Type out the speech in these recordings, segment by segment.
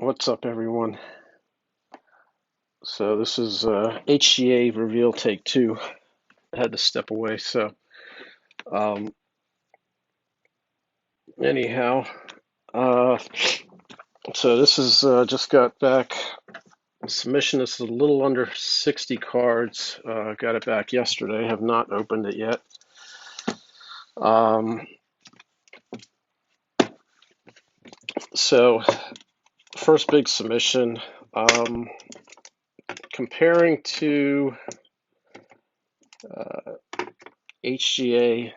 What's up, everyone? So this is HGA Reveal Take 2. I had to step away. Um, anyhow, uh, so this is just got back. Submission is a little under 60 cards. Got it back yesterday. Have not opened it yet. Um, so first big submission. Comparing to HGA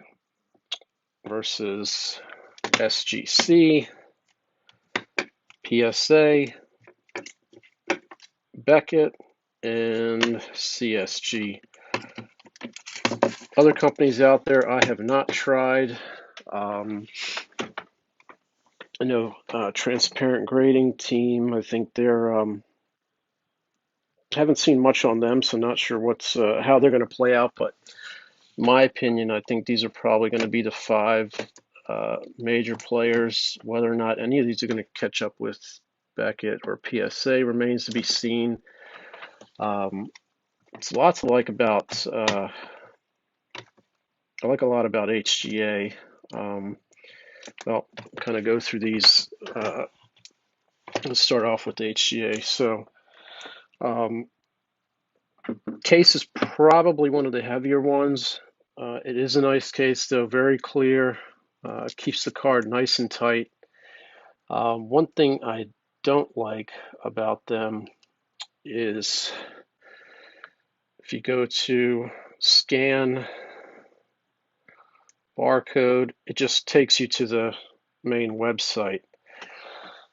versus SGC, PSA, Beckett, and CSG. Other companies out there I have not tried. I know Transparent Grading Team. I think they're haven't seen much on them, so not sure what's how they're going to play out. But in my opinion, I think these are probably going to be the five major players. Whether or not any of these are going to catch up with Beckett or PSA remains to be seen. It's lots to like about. I like a lot about HGA. Well, kind of go through these. Let's start off with the HGA. So, case is probably one of the heavier ones. It is a nice case, though, very clear. Keeps the card nice and tight. One thing I don't like about them is if you go to scan barcode, it just takes you to the main website.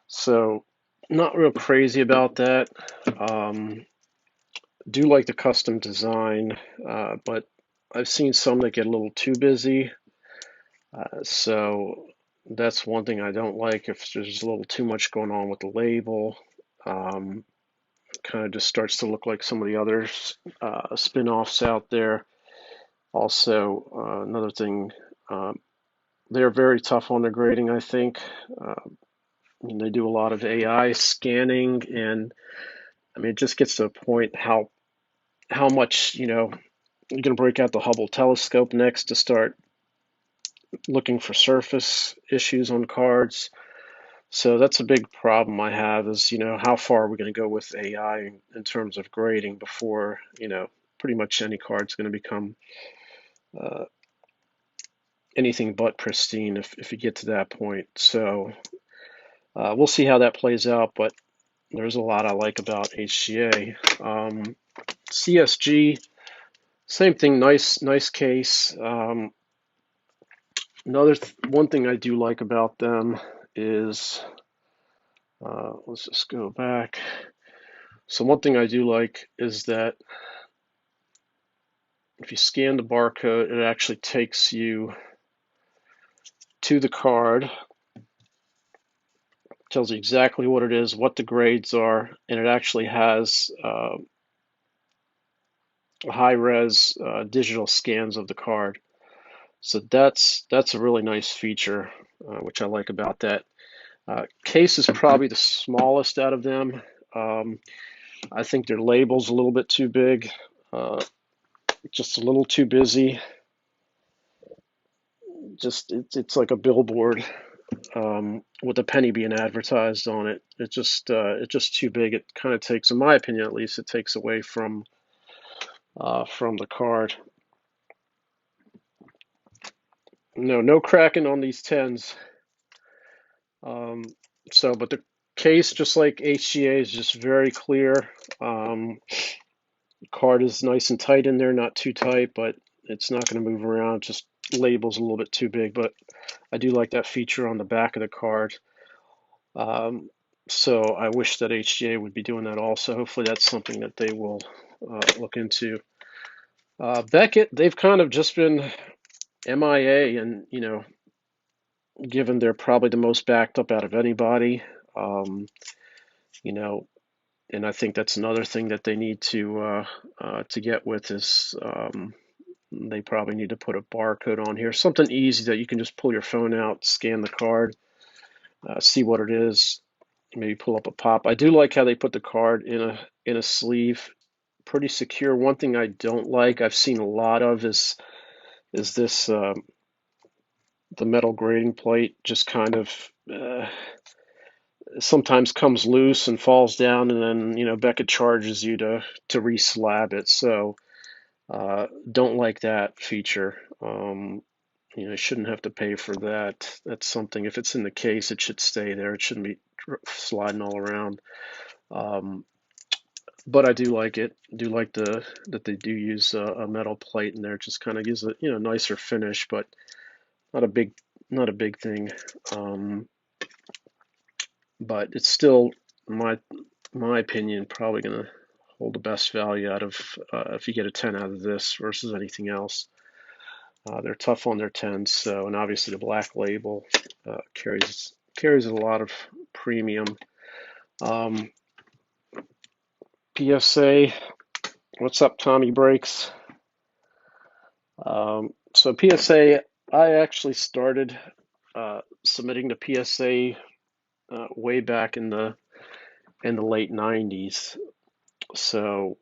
So, not real crazy about that. Do like the custom design, but I've seen some that get a little too busy. So that's one thing I don't like. If there's a little too much going on with the label, kind of just starts to look like some of the other spin-offs out there. Also, another thing, they're very tough on their grading, I think. They do a lot of AI scanning, and I mean, it just gets to a point how much, you're going to break out the Hubble telescope next to start looking for surface issues on cards. So that's a big problem I have is, how far are we going to go with AI in terms of grading before, pretty much any card's going to become uh, anything but pristine if you get to that point. So we'll see how that plays out, but there's a lot I like about HGA. CSG, same thing, nice case. One thing I do like about them is, let's just go back. So one thing I do like is that if you scan the barcode, it actually takes you to the card, tells you exactly what it is, what the grades are, and it actually has high-res digital scans of the card. So that's a really nice feature, which I like about that. Case is probably the smallest out of them. I think their label's a little bit too big, just a little too busy. Just it's like a billboard with a penny being advertised on it. It's just too big. It kind of takes, in my opinion at least, it takes away from the card. No cracking on these 10s. But the case, just like HGA, is just very clear. The card is nice and tight in there, not too tight, but it's not going to move around. Just label's a little bit too big, but I do like that feature on the back of the card. So I wish that HGA would be doing that also. Hopefully that's something that they will look into. Beckett, they've kind of just been MIA, and given they're probably the most backed up out of anybody, you know, and I think that's another thing that they need to get with is they probably need to put a barcode on here, something easy that you can just pull your phone out, scan the card, see what it is, maybe pull up a pop. I do like how they put the card in a sleeve, pretty secure. One thing I don't like, I've seen a lot of, is this the metal grading plate just kind of sometimes comes loose and falls down, and then Beckett charges you to re-slab it. So don't like that feature. You shouldn't have to pay for that. That's something. If it's in the case, it should stay there. It shouldn't be sliding all around. Um, but I do like it. I do like that they do use a metal plate in there. It just kind of gives a nicer finish, but not a big not a big thing. Um, but it's still, in my opinion, probably going to hold the best value out of if you get a 10 out of this versus anything else. They're tough on their 10s, so, and obviously the black label carries a lot of premium. PSA, what's up, Tommy Breaks? So PSA, I actually started submitting to PSA way back in the late 90s. So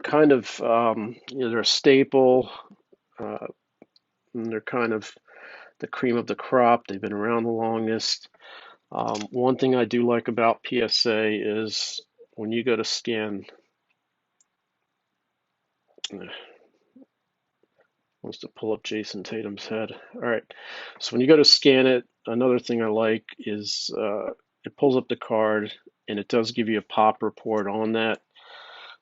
kind of they're a staple. And they're kind of the cream of the crop. They've been around the longest. One thing I do like about PSA is when you go to scan, wants to pull up Jason Tatum's head. All right, so when you go to scan it, another thing I like is it pulls up the card and it does give you a pop report on that.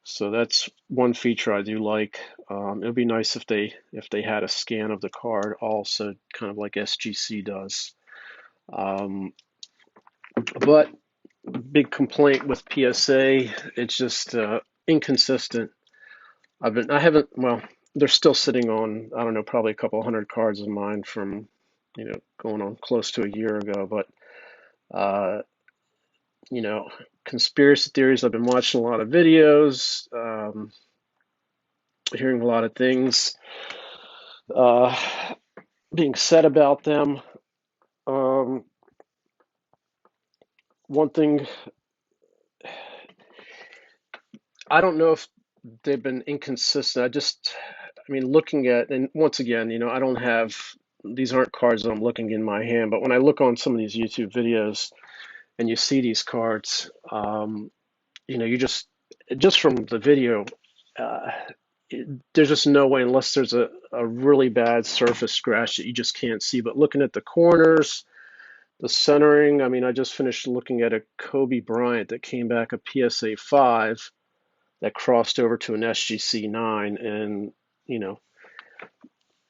So that's one feature I do like. It would be nice if they had a scan of the card also, kind of like SGC does. But big complaint with PSA, it's just inconsistent. I haven't, well, they're still sitting on, I don't know, probably a couple hundred cards of mine from, going on close to a year ago. But, uh, conspiracy theories, I've been watching a lot of videos, hearing a lot of things uh, being said about them. One thing, I don't know if they've been inconsistent. I mean, looking at, and once again, I don't have, these aren't cards that I'm looking in my hand, but when I look on some of these YouTube videos and you see these cards, you just from the video, uh, there's just no way, unless there's a really bad surface scratch that you just can't see. But looking at the corners, the centering, I mean, I just finished looking at a Kobe Bryant that came back a PSA 5 that crossed over to an SGC 9, and you know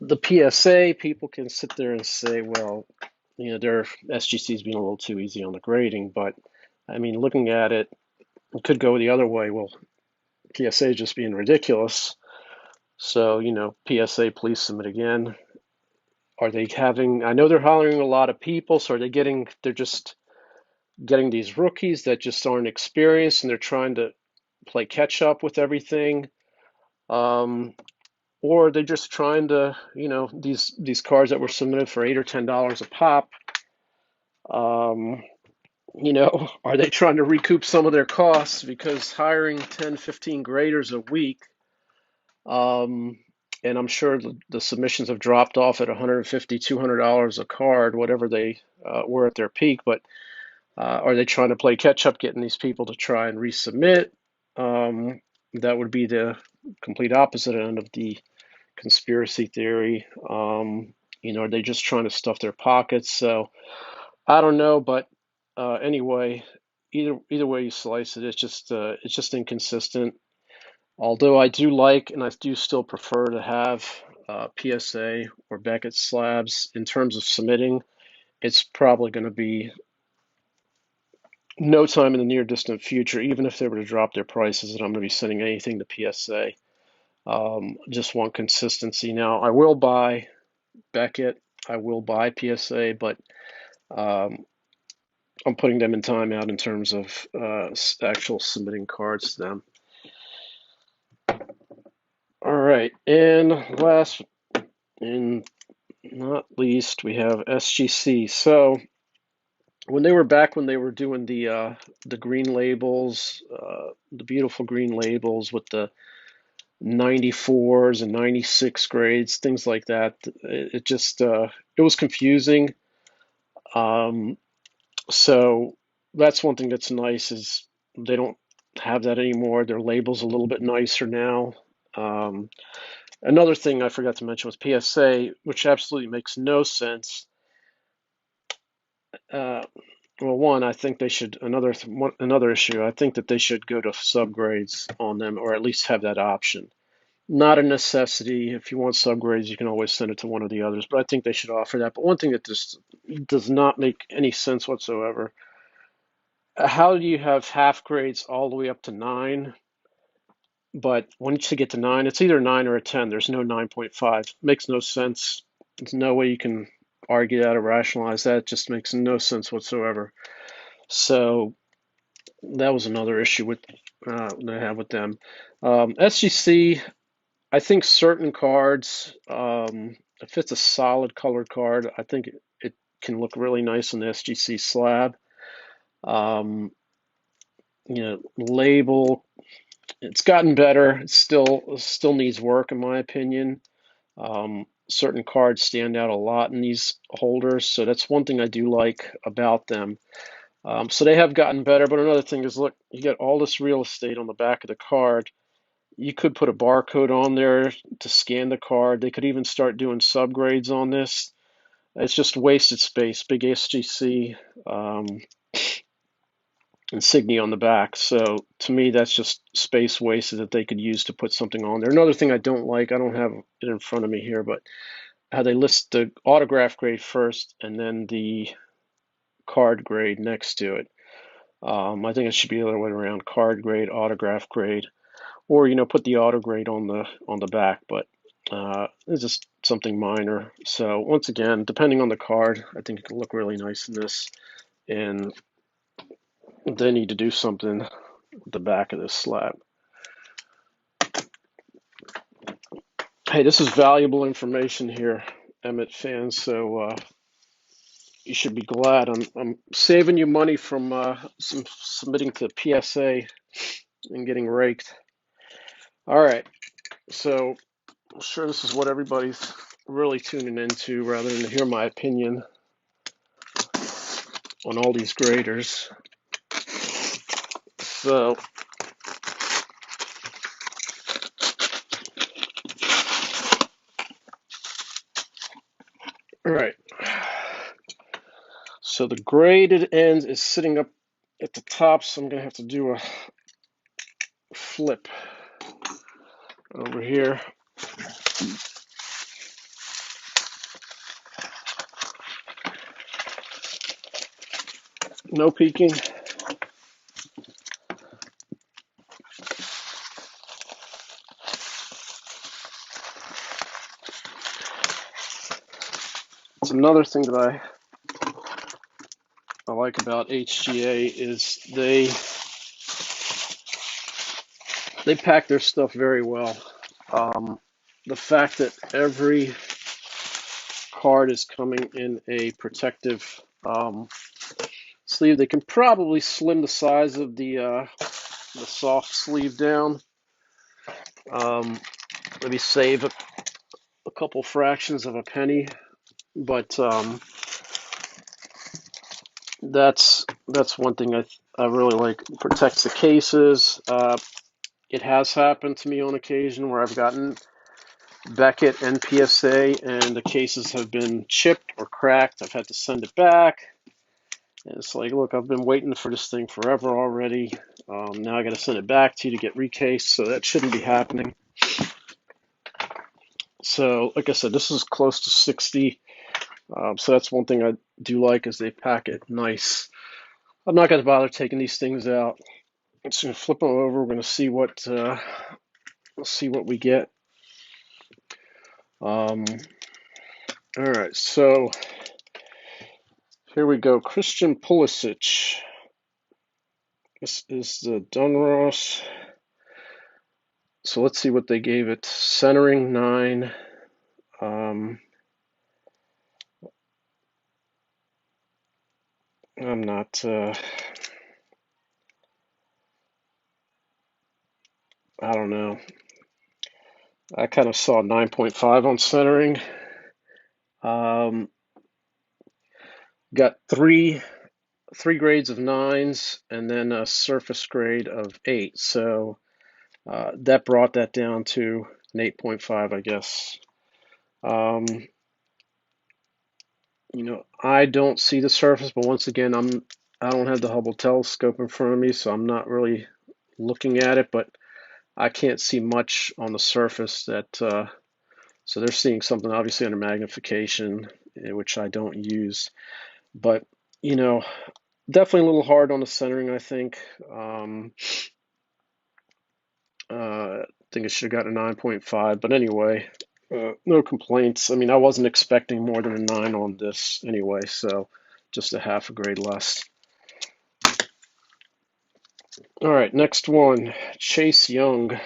the PSA people can sit there and say, well, their SGC's being a little too easy on the grading, but I mean, looking at it, it could go the other way. Well, PSA is just being ridiculous. So, PSA, please submit again. Are they having, I know they're hiring a lot of people, so they're just getting these rookies that just aren't experienced and they're trying to play catch up with everything. Or they're just trying to, these cards that were submitted for $8 or $10 a pop, are they trying to recoup some of their costs? Because hiring 10, 15 graders a week, and I'm sure the submissions have dropped off at $150, $200 a card, whatever they were at their peak. But are they trying to play catch up, getting these people to try and resubmit? That would be the complete opposite end of the conspiracy theory. Are they just trying to stuff their pockets? So I don't know, but anyway, either way you slice it, it's just inconsistent. Although I do like, and I do still prefer to have PSA or Beckett slabs in terms of submitting, it's probably going to be no time in the near distant future, even if they were to drop their prices, that I'm going to be sending anything to PSA. Just want consistency. Now, I will buy Beckett, I will buy PSA, but um, I'm putting them in timeout in terms of actual submitting cards to them. All right, and last and not least, we have SGC. So when they were doing the green labels, the beautiful green labels with the 94s and 96 grades, things like that. It just it was confusing. Um, so that's one thing that's nice is they don't have that anymore. Their label's a little bit nicer now. Um, Another thing I forgot to mention was PSA, which absolutely makes no sense. Uh, well, one, I think they should another issue. I think that they should go to subgrades on them, or at least have that option. Not a necessity. If you want subgrades, you can always send it to one of the others, but I think they should offer that. But one thing that just does not make any sense whatsoever: how do you have half grades all the way up to 9, but once you get to 9, it's either 9 or a 10. There's no 9.5. Makes no sense. There's no way you can argue that or rationalize that. It just makes no sense whatsoever. So that was another issue with that I have with them. SGC, I think certain cards, if it's a solid colored card, I think it can look really nice on the SGC slab. Um, Label, it's gotten better. It still needs work in my opinion. Certain cards stand out a lot in these holders, so that's one thing I do like about them. So they have gotten better, but another thing is, look, you get all this real estate on the back of the card. You could put a barcode on there to scan the card. They could even start doing subgrades on this. It's just wasted space. Big SGC insignia on the back. So to me, that's just space wasted that they could use to put something on there. Another thing I don't like, I don't have it in front of me here, but how they list the autograph grade first and then the card grade next to it. I think it should be the other way around: card grade, autograph grade, or put the auto grade on the back. But it's just something minor. So once again, depending on the card, I think it can look really nice in this, and they need to do something with the back of this slab. Hey, this is valuable information here, Emmett fans. So you should be glad. I'm saving you money from submitting to PSA and getting raked. All right, so I'm sure this is what everybody's really tuning into, rather than to hear my opinion on all these graders. So, all right. So the graded end is sitting up at the top, so I'm going to have to do a flip over here. No peeking. It's another thing that I like about HGA is they pack their stuff very well. The fact that every card is coming in a protective sleeve, they can probably slim the size of the soft sleeve down. Maybe save a couple fractions of a penny, but that's one thing I really like. It protects the cases. It has happened to me on occasion where I've gotten Beckett and PSA and the cases have been chipped or cracked. I've had to send it back. And it's like, look, I've been waiting for this thing forever already. Now I got to send it back to you to get recased, so that shouldn't be happening. So, like I said, this is close to 60. So that's one thing I do like, is they pack it nice. I'm not going to bother taking these things out. I'm just going to flip them over. We're going to see what we get. All right, so here we go. Christian Pulisic. This is the Dunross. So let's see what they gave it. Centering 9. I'm not, I don't know. I kind of saw 9.5 on centering. Um, got three grades of nines and then a surface grade of eight. So that brought that down to an 8.5, I guess. Um, I don't see the surface, but once again, I don't have the Hubble telescope in front of me, so I'm not really looking at it, but I can't see much on the surface that so they're seeing something obviously under magnification, which I don't use. But you know, definitely a little hard on the centering, I think. I think it should have gotten a 9.5, but anyway, no complaints. I mean, I wasn't expecting more than a 9 on this anyway, so just a half a grade less. All right, next one, Chase Young.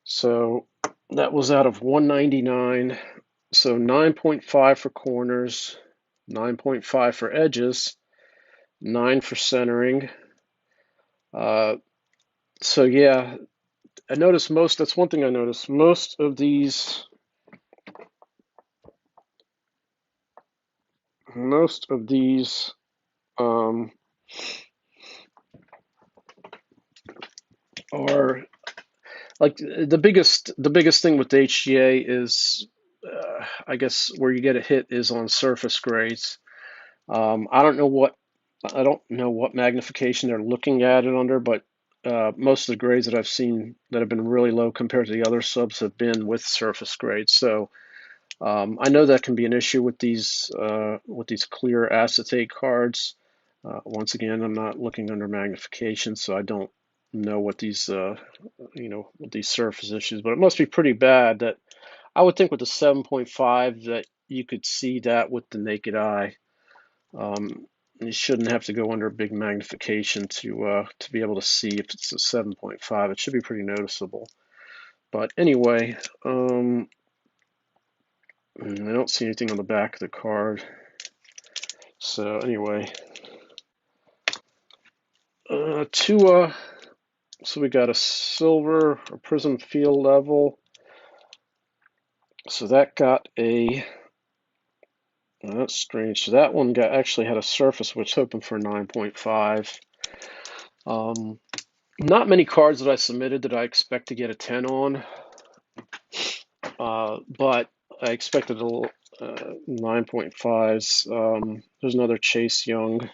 So that was out of 199. So 9.5 for corners, 9.5 for edges, 9 for centering. So yeah, I noticed that's one thing I noticed. Most of these um, are like the biggest thing with the HGA is I guess where you get a hit is on surface grades. I don't know what magnification they're looking at it under, but most of the grades that I've seen that have been really low compared to the other subs have been with surface grades. So I know that can be an issue with these clear acetate cards. Once again, I'm not looking under magnification, so I don't know what what these surface issues, but it must be pretty bad. That I would think with the 7.5 that you could see that with the naked eye. You shouldn't have to go under a big magnification to be able to see if it's a 7.5. It should be pretty noticeable. But anyway, I don't see anything on the back of the card. So anyway, so we got a silver or prism field level. So that got that's strange. So that one actually had a surface which hoping for 9.5. Not many cards that I submitted that I expect to get a 10 on, but I expected a little 9.5s. There's another Chase Young.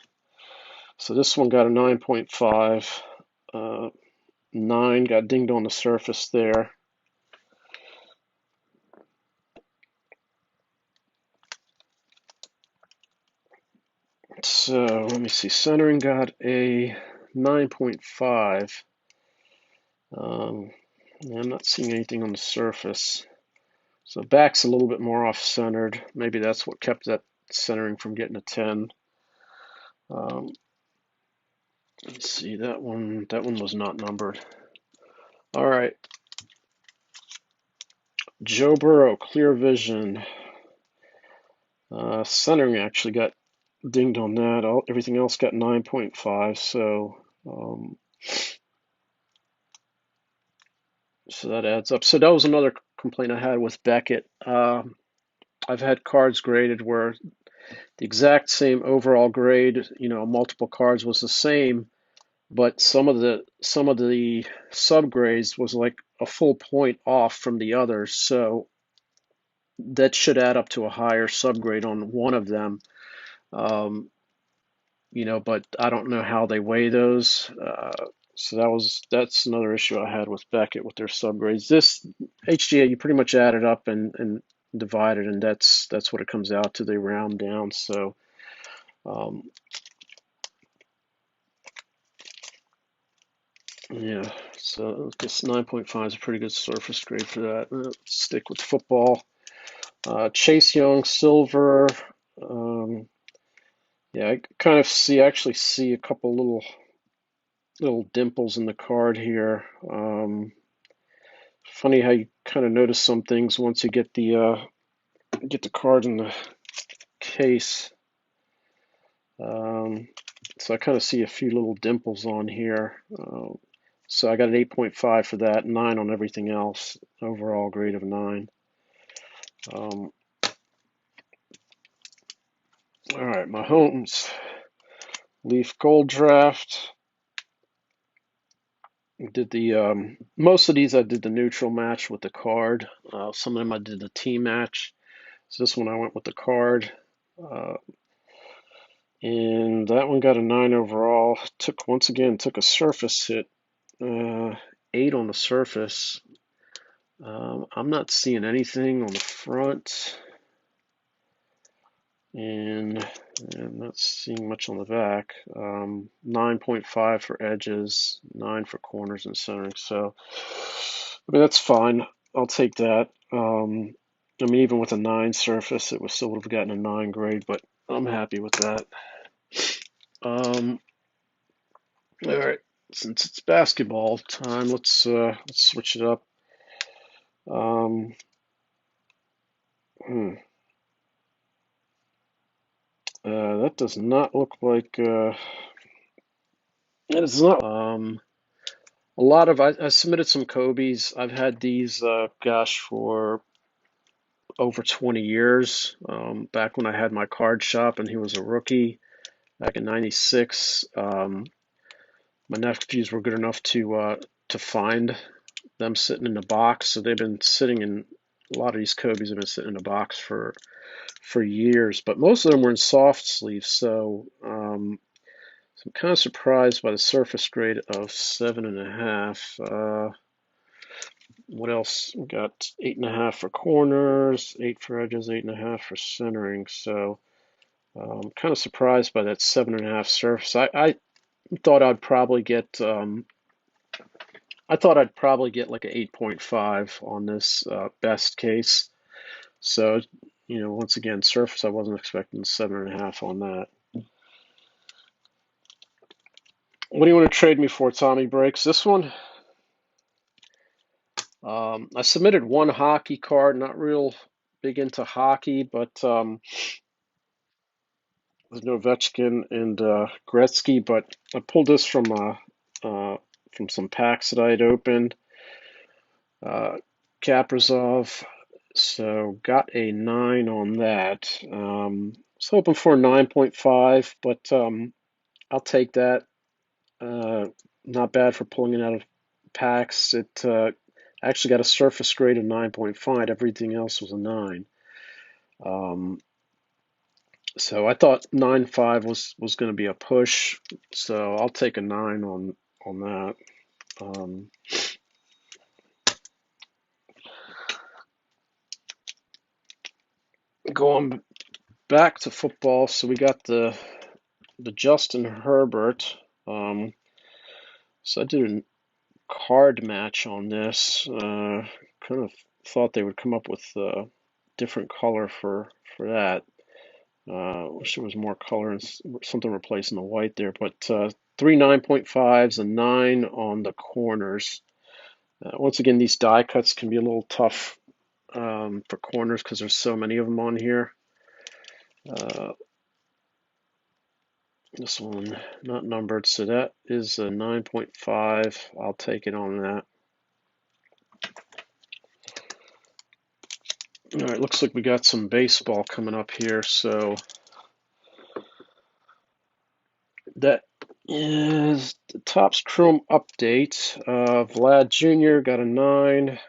So this one got a 9.5. 9 got dinged on the surface there. So let me see. Centering got a 9.5. I'm not seeing anything on the surface. So back's a little bit more off-centered. Maybe that's what kept that centering from getting a 10. Let's see, that one was not numbered. All right. Joe Burrow, clear vision. Centering actually got dinged on that. Everything else got 9.5. So that adds up. So that was another complaint I had with Beckett. I've had cards graded where the exact same overall grade, multiple cards was the same, but some of the subgrades was like a full point off from the others. So that should add up to a higher subgrade on one of them. Um, but I don't know how they weigh those. So that's another issue I had with Beckett with their subgrades. This HGA, you pretty much add it up and divide it, and that's what it comes out to. They round down. So yeah, so I guess 9.5 is a pretty good surface grade for that. Let's stick with football. Chase Young, silver. Yeah, I kind of actually see a couple little dimples in the card here. Funny how you kind of notice some things once you get the card in the case. So I kind of see a few little dimples on here. So I got an 8.5 for that, 9 on everything else. Overall grade of 9. All right, my homes. Leaf Gold Draft. Did the most of these I did the neutral match with the card. Some of them I did the team match. So this one I went with the card. And that one got a 9 overall. Once again took a surface hit. 8 on the surface. I'm not seeing anything on the front, and I'm not seeing much on the back. 9.5 for edges, 9 for corners and centering. So, I mean, that's fine. I'll take that. I mean, even with a 9 surface, it still would have gotten a 9 grade, but I'm happy with that. All right, since it's basketball time, let's switch it up. That does not look like it is not. A lot of I submitted some Kobe's. I've had these, gosh, for over 20 years. Back when I had my card shop and he was a rookie back in '96. My nephews were good enough to find them sitting in the box, so they've been sitting in a lot of these Kobe's have been sitting in the box for years, but most of them were in soft sleeves. So I'm kind of surprised by the surface grade of 7.5. What else? We got 8.5 for corners, 8 for edges, 8.5 for centering. So I'm kind of surprised by that 7.5 surface. I thought I'd probably get like an 8.5 on this, best case. So, once again, surface, I wasn't expecting 7.5 on that. What do you want to trade me for, Tommy Breaks? This one? I submitted one hockey card, not real big into hockey, but there's no Ovechkin and Gretzky, but I pulled this from some packs that I had opened. Kaprizov, so got a 9 on that. Was hoping for a 9.5, but I'll take that. Not bad for pulling it out of packs. It actually got a surface grade of 9.5. Everything else was a 9. So I thought 9.5 was going to be a push. So I'll take a 9 on that. Going back to football, so we got the Justin Herbert. So I did a card match on this. Kind of thought they would come up with a different color for that. Wish there was more color and something replacing the white there. But 3 9.5s and 9 on the corners. Once again, these die cuts can be a little tough for corners because there's so many of them on here. This one not numbered, so that is a 9.5. I'll take it on that. All right, looks like we got some baseball coming up here. So that is the Topps Chrome update. Vlad Jr. got a 9.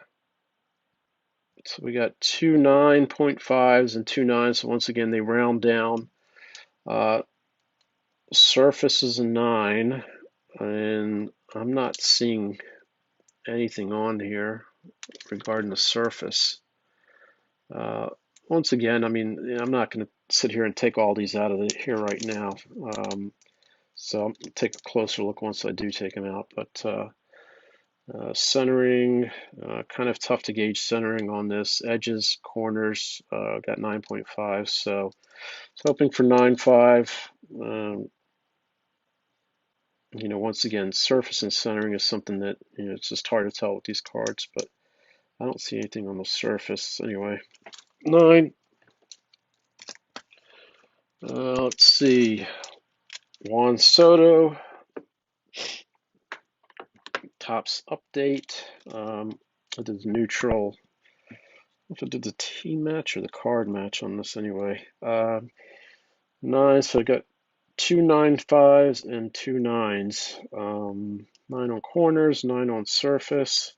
So we got 2 9.5s and 2 9s. So once again, they round down. Surface is a 9, and I'm not seeing anything on here regarding the surface. Once again, I mean, I'm not going to sit here and take all these out of here right now. So I'll take a closer look once I do take them out. But centering, kind of tough to gauge centering on this. Edges, corners, got 9.5. So hoping for 9.5. Once again, surface and centering is something that, it's just hard to tell with these cards, but I don't see anything on the surface anyway. 9. Let's see. Juan Soto, tops update. I did the neutral. If I did the team match or the card match on this anyway. Nine, so I got two 9.5s and two 9s. 9 on corners, 9 on surface.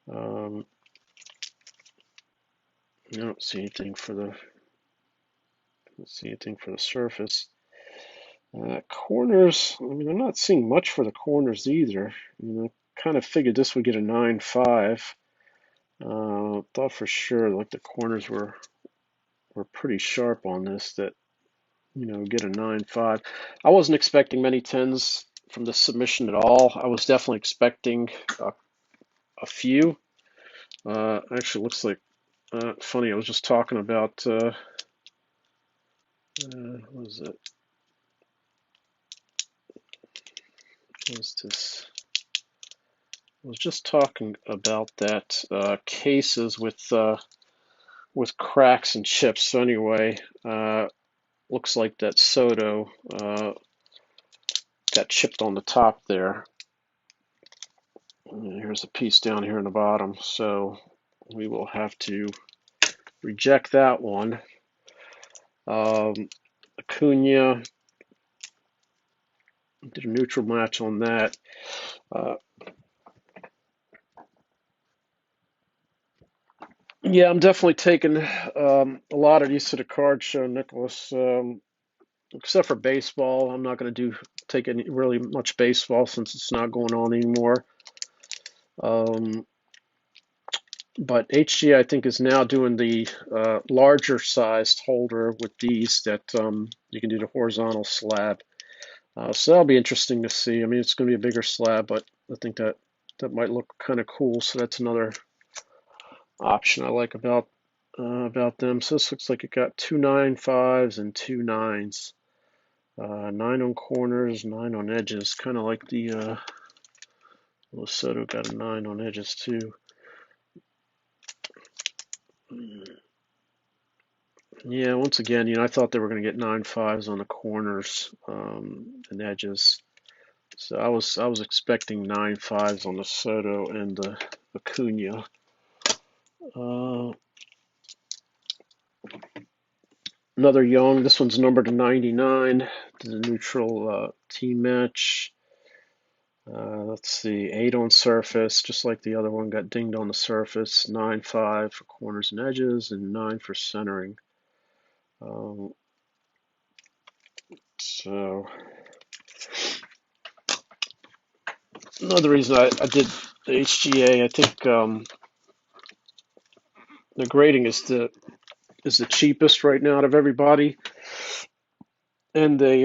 I don't see anything for the surface. Corners, I mean, I'm not seeing much for the corners either. Kind of figured this would get a 9.5. Thought for sure like the corners were pretty sharp on this, that get a 9.5. I wasn't expecting many 10s from the submission at all. I was definitely expecting a few. Actually, looks like funny. I was just talking about what was it? What was this? I was just talking about that cases with cracks and chips. So anyway, looks like that Soto got chipped on the top there. And here's a piece down here in the bottom, so we will have to reject that one. Acuna, did a neutral match on that. Yeah, I'm definitely taking a lot of these to the card show, Nicholas. Except for baseball, I'm not going to take any really much baseball since it's not going on anymore. But HGA, I think, is now doing the larger sized holder with these that you can do the horizontal slab. So that'll be interesting to see. I mean, it's going to be a bigger slab, but I think that might look kind of cool. So that's another option I like about them. So this looks like it got two 9.5s and two 9s. 9 on corners, 9 on edges. Kind of like the Soto got a 9 on edges too. Yeah, once again, I thought they were going to get 9.5s on the corners and edges. So I was expecting 9.5s on the Soto and the Acuna. Another Young. This one's numbered to 99. Did a neutral team match. Let's see, 8 on surface, just like the other one, got dinged on the surface. 9.5 for corners and edges, and 9 for centering. So another reason I did the HGA, I think the grading is the cheapest right now out of everybody, and they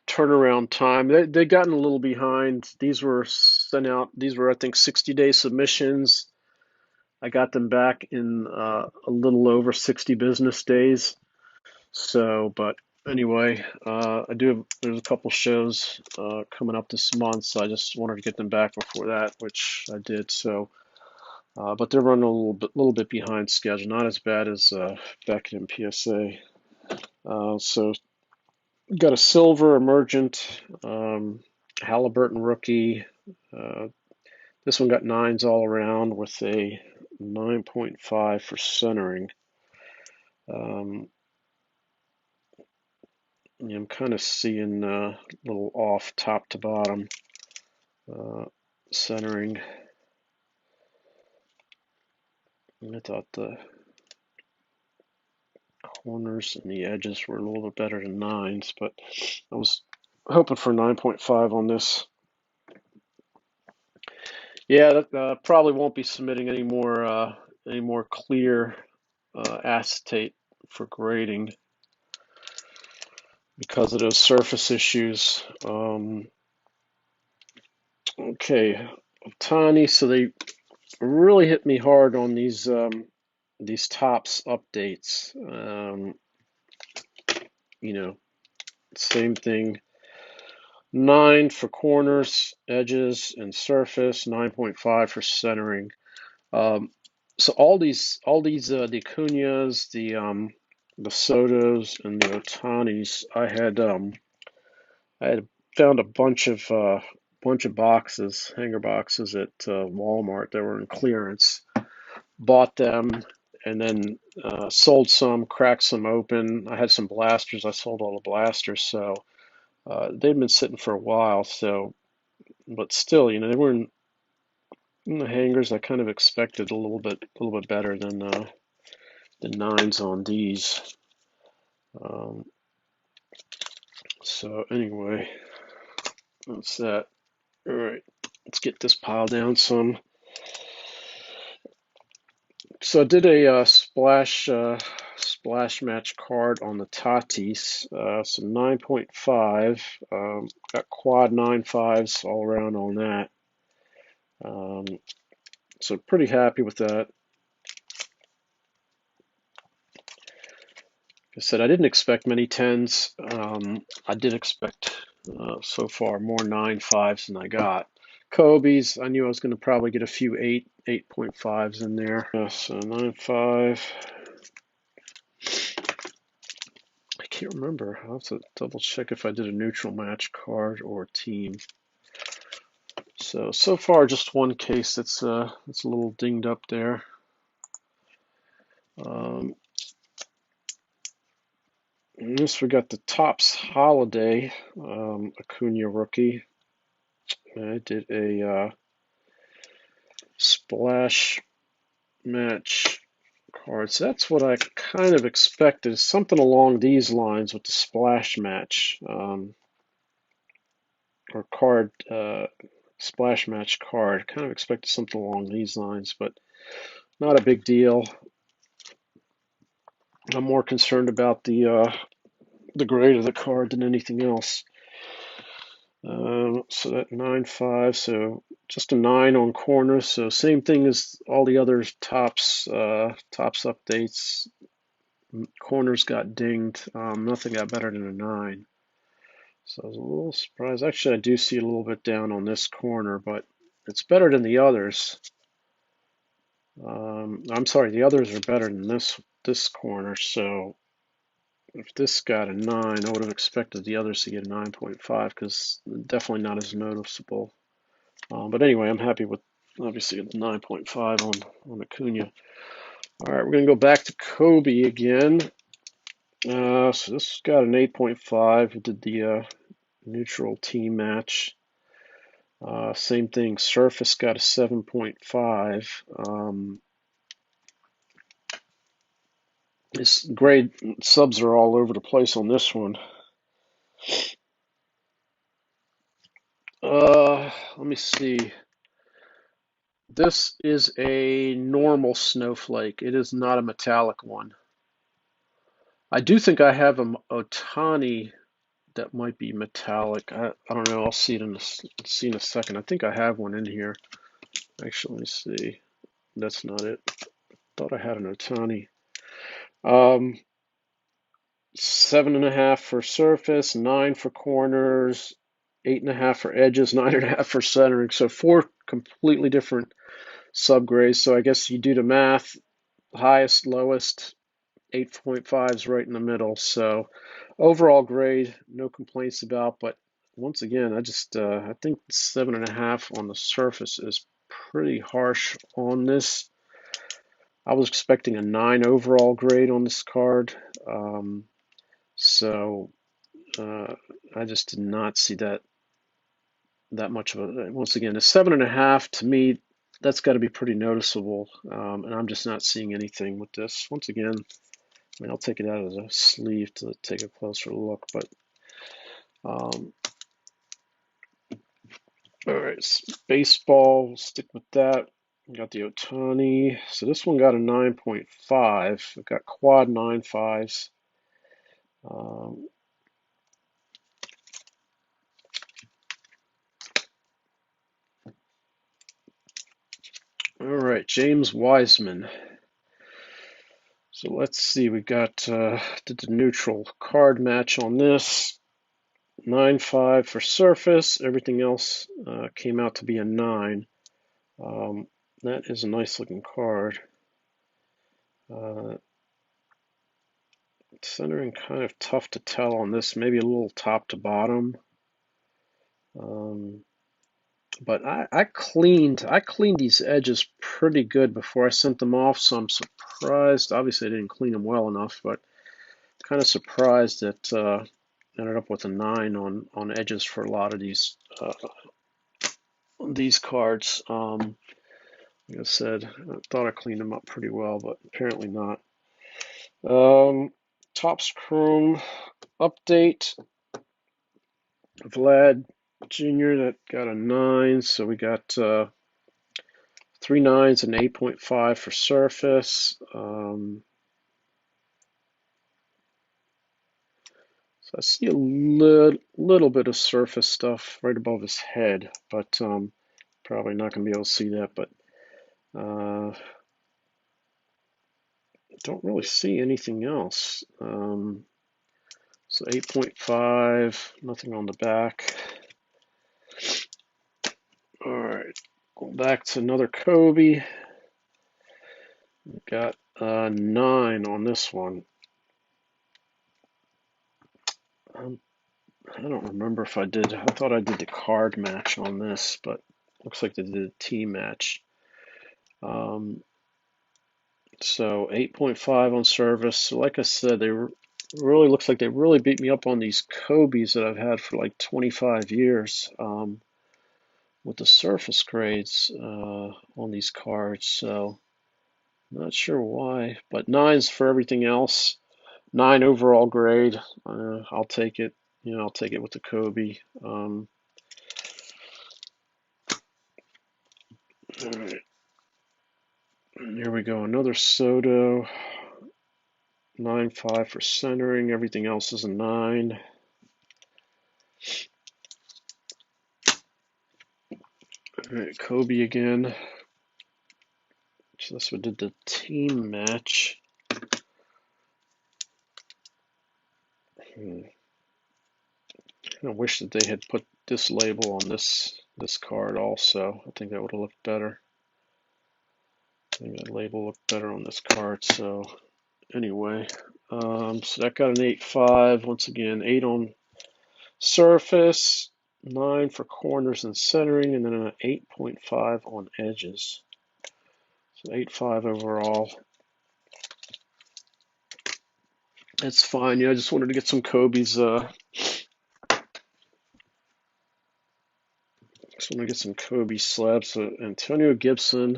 turnaround time, they gotten a little behind. These were sent out. These were, I think, 60-day submissions. I got them back in a little over 60 business days. So, but anyway, there's a couple shows coming up this month, so I just wanted to get them back before that, which I did. So, but they're running a little bit behind schedule, not as bad as Beckett and PSA. So, got a silver emergent, Halliburton rookie. This one got 9s all around with a 9.5 for centering. I'm kind of seeing a little off top to bottom centering. I thought the corners and the edges were a little bit better than 9s, but I was hoping for 9.5 on this. Yeah, probably won't be submitting any more clear acetate for grading because of those surface issues. Okay, Otani. So they really hit me hard on these tops updates. Same thing. 9 for corners, edges, and surface. 9.5 for centering. So all these the Acuñas, the Sotos and the Otanis, I had found a bunch of boxes, hanger boxes at Walmart that were in clearance. Bought them and then sold some, cracked some open. I had some blasters. I sold all the blasters, so they'd been sitting for a while. So, but still, they were in the hangers. I kind of expected a little bit better than the nines on these. Um, so anyway, that's that. All right, let's get this pile down some. So I did a splash match card on the Tatis, so 9.5. Got quad 9.5s all around on that. So pretty happy with that. Like I said, I didn't expect many 10s. I did expect so far more 9.5s than I got. Kobe's, I knew I was going to probably get a few 8.5s in there. So 9.5. I can't remember. I'll have to double check if I did a neutral match card or team. So far just one case that's a little dinged up there. And this we got the Topps Holiday Acuna rookie. I did a splash match card. So that's what I kind of expected, something along these lines with the splash match or card splash match card. Kind of expected something along these lines, but not a big deal. I'm more concerned about the grade of the card than anything else. So that 9.5, so just a 9 on corners. So same thing as all the other Topps updates. Corners got dinged. Nothing got better than a 9. So I was a little surprised. Actually, I do see a little bit down on this corner, but it's better than the others. I'm sorry, the others are better than this corner. So if this got a 9, I would have expected the others to get a 9.5 because definitely not as noticeable. But anyway, I'm happy with obviously the 9.5 on Acuna. All right, we're going to go back to Kobe again. So this got an 8.5. We did the neutral team match. Same thing, Surface got a 7.5. This grade subs are all over the place on this one. Let me see. This is a normal snowflake. It is not a metallic one. I do think I have a Otani that might be metallic. I don't know. I'll see it in a second. I think I have one in here. Actually, let me see. That's not it. Thought I had an Otani. 7.5 for surface, 9 for corners, 8.5 for edges, 9.5 for centering. So 4 completely different subgrades. So I guess you do the math, highest, lowest, 8.5 is right in the middle. So overall grade, no complaints about. But once again, I think 7.5 on the surface is pretty harsh on this. I was expecting a 9 overall grade on this card. So I just did not see that much of a. Once again, a 7.5 to me, that's got to be pretty noticeable, and I'm just not seeing anything with this. Once again, I mean, I'll take it out of the sleeve to take a closer look, but all right, baseball, we'll stick with that. We got the Otani. So this one got a 9.5. It got quad 9.5s. All right, James Wiseman. So let's see, we got did the neutral card match on this. 9.5 for surface. Everything else came out to be a 9. That is a nice looking card. Centering kind of tough to tell on this, maybe a little top to bottom. But I cleaned these edges pretty good before I sent them off, so I'm surprised. Obviously, I didn't clean them well enough, but kind of surprised that ended up with a 9 on edges for a lot of these cards. Like I said, I thought I cleaned them up pretty well, but apparently not. Topps Chrome update. Vlad Jr. that got a 9, so we got 3 9s and 8.5 for surface. So I see a little bit of surface stuff right above his head, but probably not going to be able to see that. But don't really see anything else. So 8.5, nothing on the back. All right, going back to another Kobe. We got a 9 on this one. I don't remember if I did. I thought I did the card match on this, but looks like they did a team match. So 8.5 on service. So like I said, they really looks like they really beat me up on these Kobe's that I've had for like 25 years with the surface grades on these cards. So not sure why, but 9s for everything else. 9 overall grade. I'll take it. I'll take it with the Kobe. All right. And here we go. Another Soto. 9.5 for centering. Everything else is a 9. All right, Kobe again. So this one did the team match. I wish that they had put this label on this card also. I think that would have looked better. I think that label looked better on this card. So anyway, so that got an 8.5. Once again, 8 on surface, 9 for corners and centering, and then an 8.5 on edges. So 8.5 overall. That's fine. Yeah, I just wanted to get some Kobe's. Just want to get some Kobe slabs. So Antonio Gibson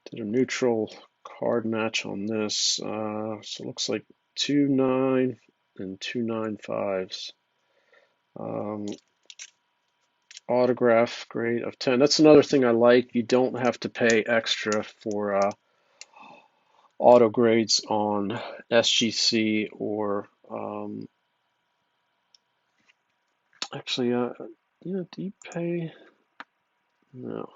did a neutral card match on this. So it looks like 2 9 and 2 9.5s. Autograph grade of 10. That's another thing I like. You don't have to pay extra for auto grades on SGC or actually, do you pay? No.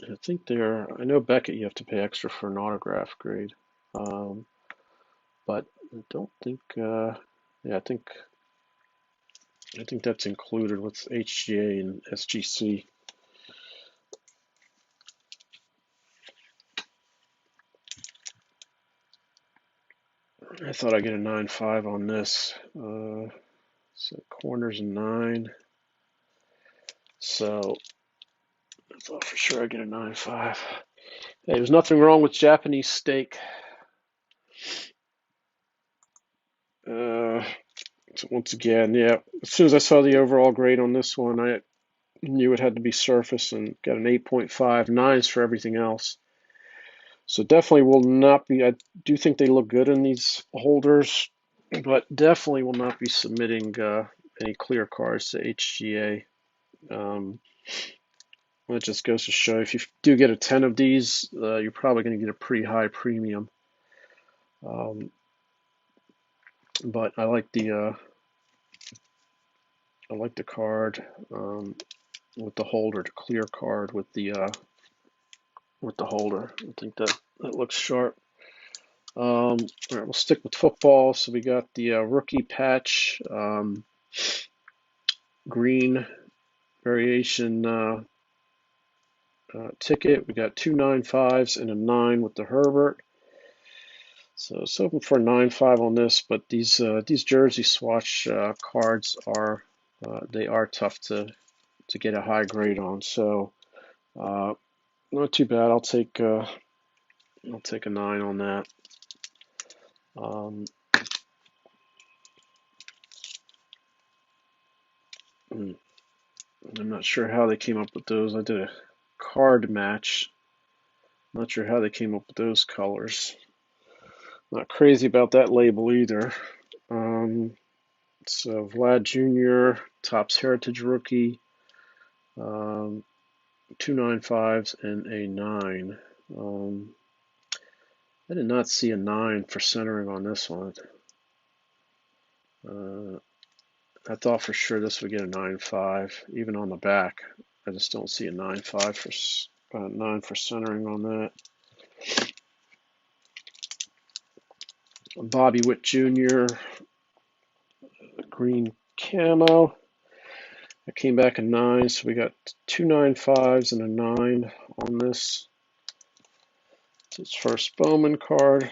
I think I know Beckett you have to pay extra for an autograph grade. But I don't think, yeah, I think that's included with HGA and SGC. I thought I'd get a 9.5 on this. So corners 9. So I thought for sure I'd get a 9.5. Hey, there's nothing wrong with Japanese steak. So once again, yeah, as soon as I saw the overall grade on this one, I knew it had to be surface and got an 8.5, 9s for everything else. So definitely will not be, I do think they look good in these holders, but definitely will not be submitting any clear cards to HGA. It just goes to show if you do get a 10 of these, you're probably going to get a pretty high premium. But I like the card with the holder, the clear card with the holder. I think that looks sharp. All right, we'll stick with football. So we got the rookie patch, green variation ticket. We got 2 9.5s and a 9 with the Herbert. So it's hoping for a 9.5 on this, but these jersey swatch cards are they are tough to get a high grade on. So not too bad. I'll take a 9 on that. I'm not sure how they came up with those. I did a card match. Not sure how they came up with those colors. Not crazy about that label either. So Vlad Jr., Topps Heritage Rookie, 2 9.5s and a 9. I did not see a 9 for centering on this one. I thought for sure this would get a 9.5, even on the back. I just don't see a 9.5 for 9 for centering on that. Bobby Witt Jr., green camo. I came back a 9, so we got 2 9.5s and a 9 on this. It's his first Bowman card.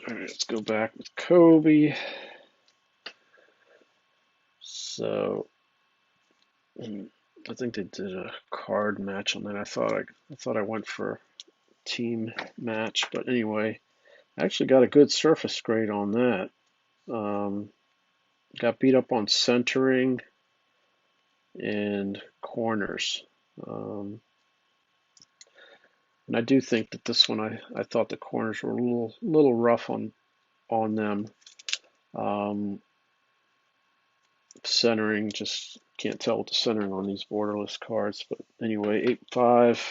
All right, let's go back with Kobe. So I think they did a card match on that. I thought I went for team match, but anyway, I actually got a good surface grade on that. Got beat up on centering and corners. And I do think that this one, I thought the corners were a little rough on them. Centering, just can't tell with the centering on these borderless cards. But anyway, 8.5.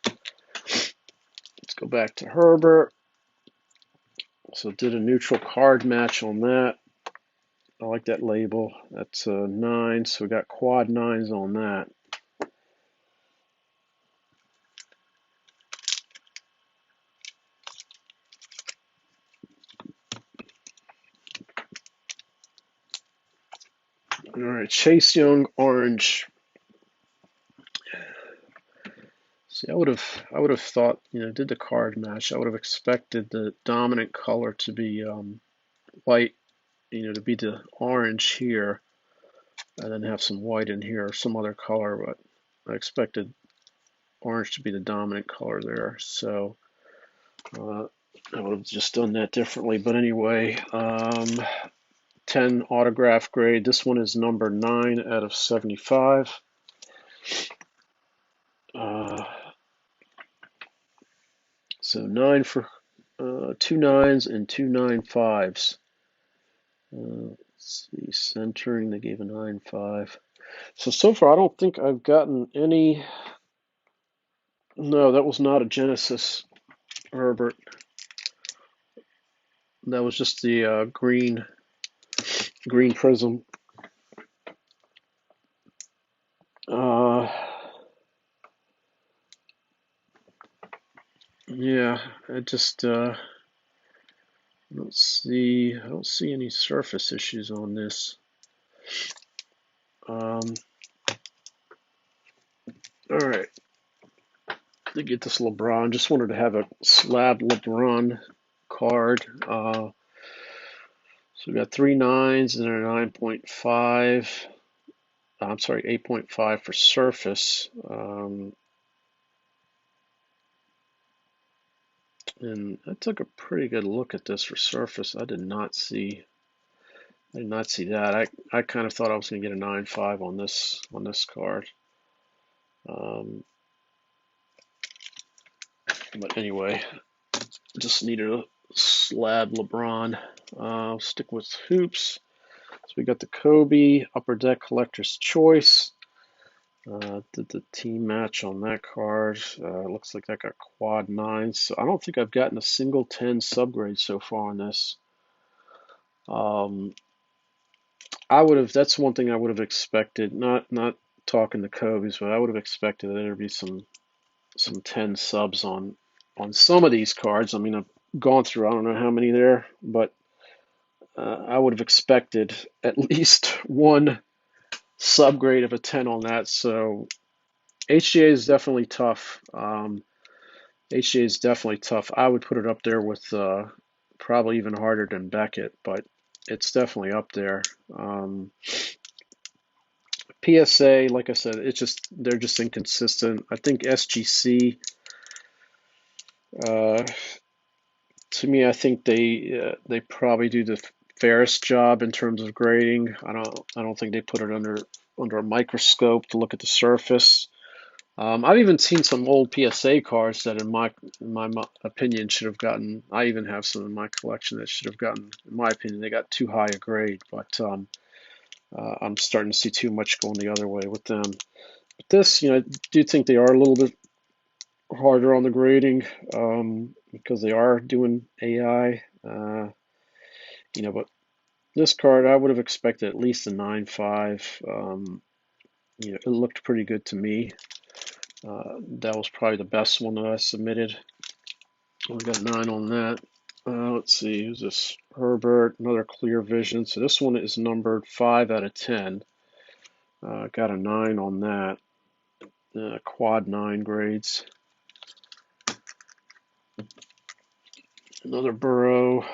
Let's go back to Herbert. So did a neutral card match on that. I like that label. That's a 9, so we got quad 9s on that. All right, Chase Young orange. See, I would have thought, did the card match. I would have expected the dominant color to be white, to be the orange here, and then have some white in here or some other color. But I expected orange to be the dominant color there. So I would have just done that differently. But anyway, 10 autograph grade. This one is number 9 out of 75. So 9 for 2 9s and 2 9.5s. Let's see, centering, they gave a 9.5. So far, I don't think I've gotten any. No, that was not a Genesis Herbert. That was just the green prism. Yeah, I just I don't see any surface issues on this. All right, to get this LeBron, just wanted to have a slab LeBron card. So we got 3 9s and a 9.5. I'm sorry, 8.5 for surface. And I took a pretty good look at this for surface. I did not see that. I kind of thought I was going to get a 9.5 on this card. But anyway, just needed a slab LeBron. I'll stick with hoops. So we got the Kobe Upper Deck Collector's Choice. Did the team match on that card. Looks like that got quad 9. So I don't think I've gotten a single 10 subgrade so far on this. That's one thing I would have expected. Not talking the Kobe's, but I would have expected that there'd be some 10 subs on some of these cards. I mean, I've gone through, I don't know how many there, but I would have expected at least one subgrade of a 10 on that. So HGA is definitely tough. HGA is definitely tough. I would put it up there with probably even harder than Beckett, but it's definitely up there. PSA, like I said, they're just inconsistent. I think SGC, to me, I think they probably do the fairest job in terms of grading. I don't think they put it under a microscope to look at the surface. I've even seen some old PSA cards that, in my opinion, should have gotten. I even have some in my collection that should have gotten, in my opinion, they got too high a grade. But I'm starting to see too much going the other way with them. But this, I do think they are a little bit harder on the grading because they are doing AI. But this card, I would have expected at least a 9.5. It looked pretty good to me. That was probably the best one that I submitted. We got 9 on that. Let's see, who's this? Herbert, another clear vision. So this one is numbered 5 out of 10. Got a 9 on that. Quad 9 grades. Another Burrow.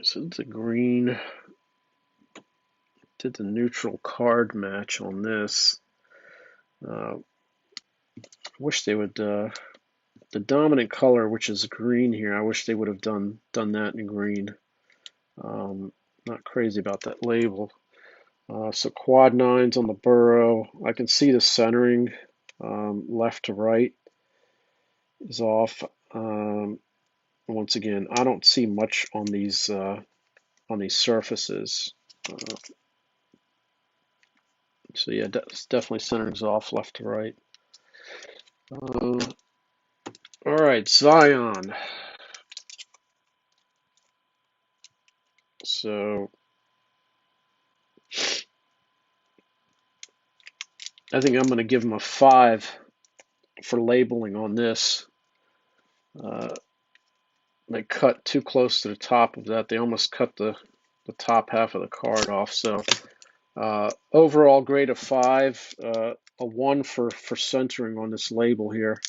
So it's a green. Did the neutral card match on this. Wish they would. The dominant color, which is green here, I wish they would have done that in green. Not crazy about that label. So quad 9s on the Burrow. I can see the centering left to right is off. Once again, I don't see much on these surfaces. So yeah, it's definitely centering's off left to right. All right, Zion. So I think I'm going to give them a 5 for labeling on this. They cut too close to the top of that. They almost cut the top half of the card off. So overall grade of 5, a 1 for centering on this label here.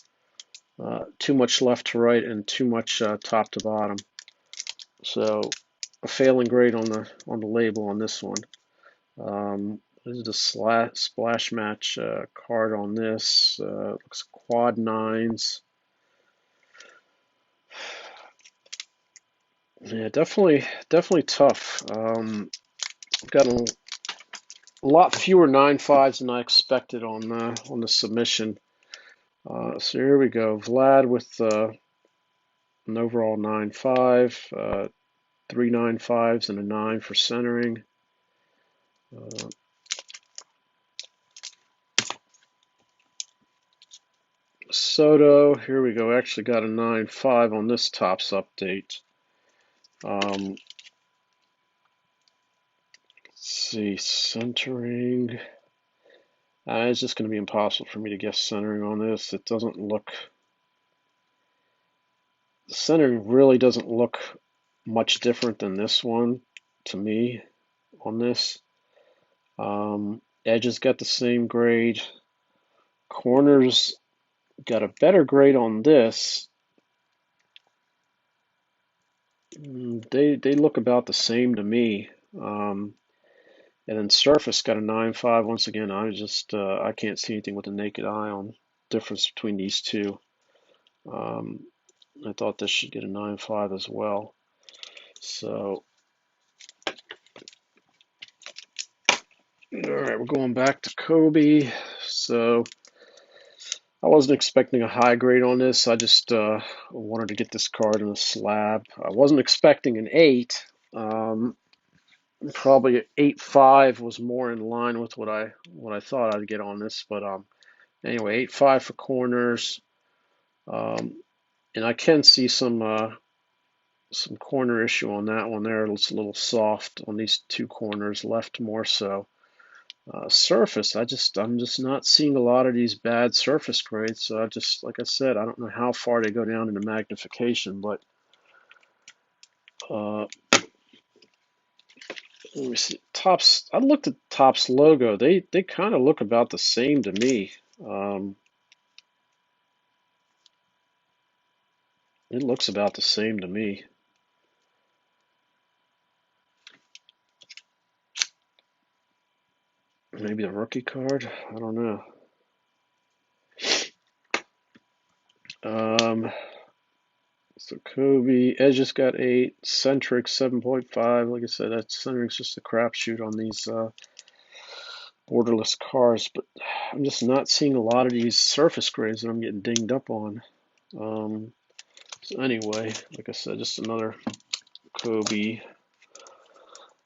Too much left to right and too much top to bottom. So a failing grade on the label on this one. This is the splash match card on this. Looks quad 9s. Yeah, definitely tough. Got a lot fewer 9.5s than I expected on the submission. So here we go. Vlad with an overall 9.5, 3 9.5s and a 9 for centering. Soto, here we go. Actually got a 9.5 on this Topps update. Let's see, centering. It's just going to be impossible for me to guess centering on this. It doesn't look. The centering really doesn't look much different than this one to me on this. Edges got the same grade. Corners got a better grade on this. They look about the same to me. And then surface got a 9.5. Once again, I can't see anything with the naked eye on difference between these two. I thought this should get a 9.5 as well. So, all right, we're going back to Kobe. So, I wasn't expecting a high grade on this. I just wanted to get this card in a slab. I wasn't expecting an 8. Probably 8.5 was more in line with what I thought I'd get on this. But anyway, 8.5 for corners. And I can see some corner issue on that one there. It's a little soft on these two corners, left more so. Surface, I'm just not seeing a lot of these bad surface grades. So like I said, I don't know how far they go down into magnification, but Let me see. Tops. I looked at Tops logo. They kind of look about the same to me. It looks about the same to me. Maybe the rookie card. I don't know. So Kobe Edges got 8. Centric 7.5. Like I said, that Centric's just a crapshoot on these borderless cars. But I'm just not seeing a lot of these surface grades that I'm getting dinged up on. So anyway, like I said, just another Kobe.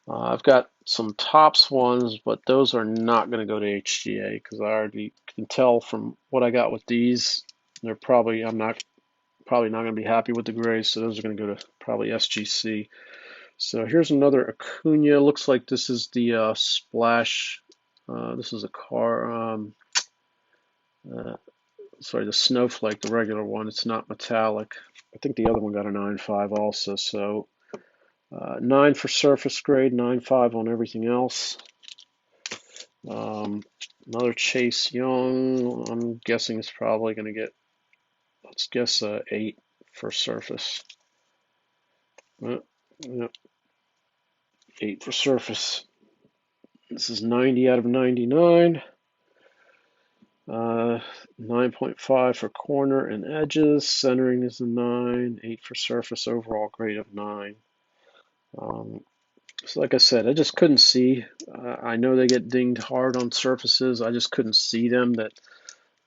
I've got some Tops ones, but those are not going to go to HGA because I already can tell from what I got with these. I'm probably not going to be happy with the grays, so those are going to go to probably SGC. So here's another Acuna. Looks like this is the Splash. This is a car. Sorry, the Snowflake, the regular one. It's not metallic. I think the other one got a 9.5 also. So 9 for surface grade, 9.5 on everything else. Another Chase Young. I'm guessing it's probably going to get, let's guess, 8 for surface. 8 for surface. This is 90 out of 99. 9.5 for corner and edges. Centering is a 9. 8 for surface. Overall grade of 9. So like I said, I just couldn't see. I know they get dinged hard on surfaces. I just couldn't see them. That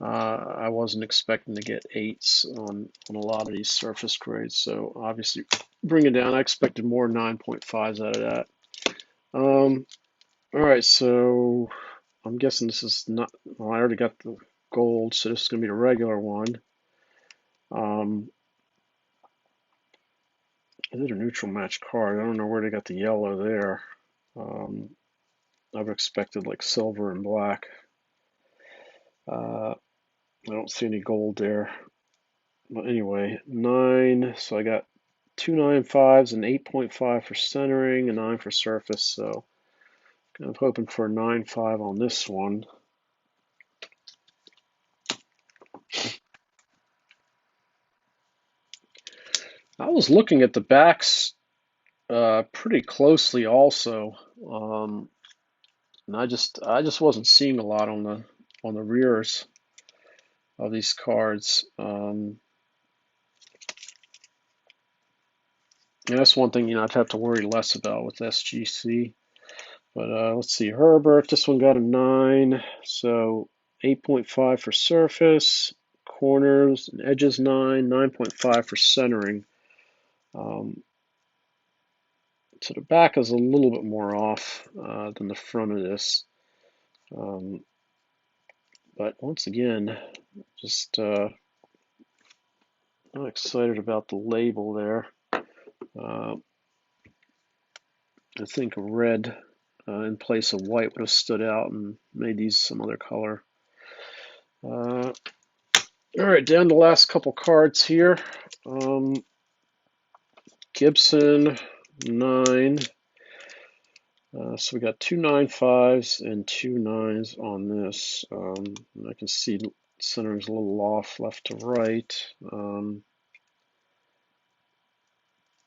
I wasn't expecting to get 8s on a lot of these surface grades. So obviously, bring it down. I expected more 9.5s out of that. All right, so I'm guessing this is not. Well, I already got the gold, so this is going to be the regular one. Is it a neutral match card? I don't know where they got the yellow there. I've expected like silver and black. I don't see any gold there. But anyway, 9. So I got 2 9.5s and 8.5 for centering and 9 for surface. So kind of hoping for a 9.5 on this one. I was looking at the backs pretty closely also, and I just wasn't seeing a lot on the rears of these cards. And that's one thing I'd have to worry less about with SGC. But let's see, Herbert. This one got a 9, so 8.5 for surface, corners and edges 9, 9.5 for centering. So the back is a little bit more off than the front of this. But once again, just not excited about the label there. I think red in place of white would have stood out and made these some other color. All right, down to the last couple cards here. Gibson, 9. So we got 2 9.5s and 2 9s on this. And I can see centering's a little off left to right. And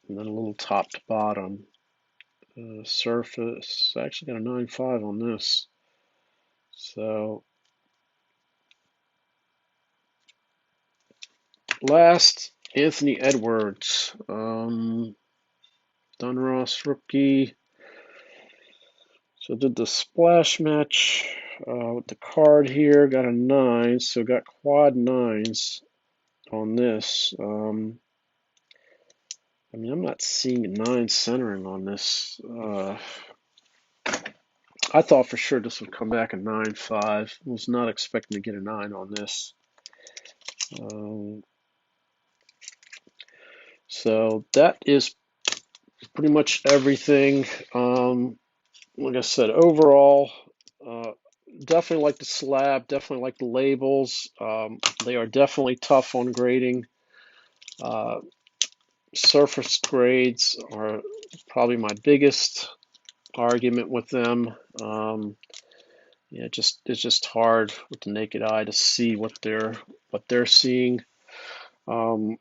then a little top to bottom. Surface, I actually got a 9.5 on this. So last, Anthony Edwards. Dunross rookie. So did the splash match with the card here. Got a 9, so got quad 9s on this. I mean, I'm not seeing a 9 centering on this. I thought for sure this would come back a 9.5. Was not expecting to get a 9 on this. So that is pretty much everything. Like I said, overall, definitely like the slab, definitely like the labels. They are definitely tough on grading. Surface grades are probably my biggest argument with them. Yeah, it's just hard with the naked eye to see what they're seeing. Um,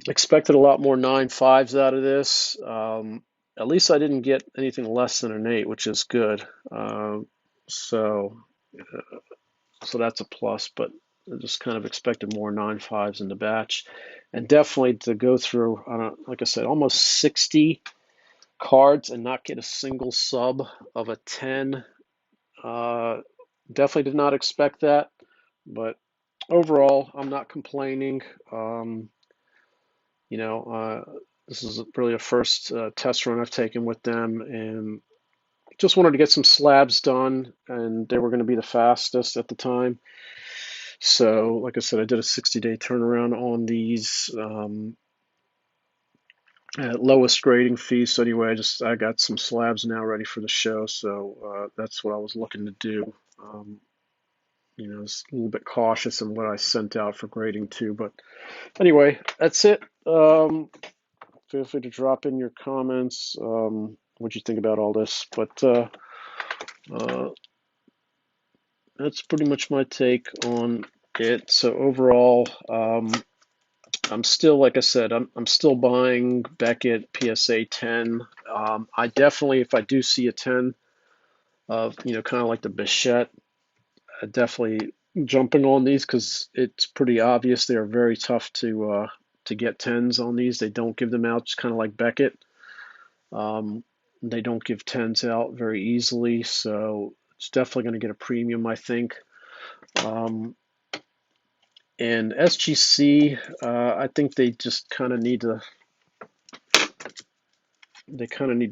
Expected a lot more 9.5s out of this. At least I didn't get anything less than an 8, which is good. So so that's a plus, but I just kind of expected more 9.5s in the batch. And definitely to go through, like I said, almost 60 cards and not get a single sub of a 10. Definitely did not expect that, but overall, I'm not complaining. Um, you know, this is really a first test run I've taken with them, and just wanted to get some slabs done, and they were going to be the fastest at the time. So, like I said, I did a 60-day turnaround on these at lowest grading fee. So anyway, I got some slabs now ready for the show. So that's what I was looking to do. It's a little bid cautious in what I sent out for grading too. But anyway, that's it. Feel free to drop in your comments. What you think about all this? But uh, that's pretty much my take on it. So overall, I'm still, like I said, I'm still buying Beckett PSA 10. I definitely, if I do see a 10 of, kind of like the Bichette, I definitely jumping on these because it's pretty obvious they are very tough to get 10s on these. They don't give them out, just kind of like Beckett. Um, they don't give 10s out very easily, so it's definitely going to get a premium, I think. And SGC, I think they just kind of need to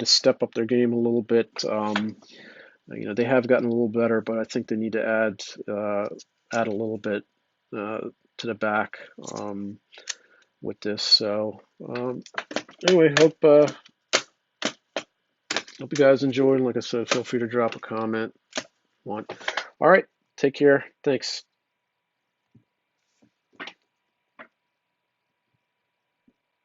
step up their game a little bit. They have gotten a little better, but I think they need to add a little bit to the back with this. So anyway, hope you guys enjoyed. Like I said, feel free to drop a comment. All right, take care. Thanks.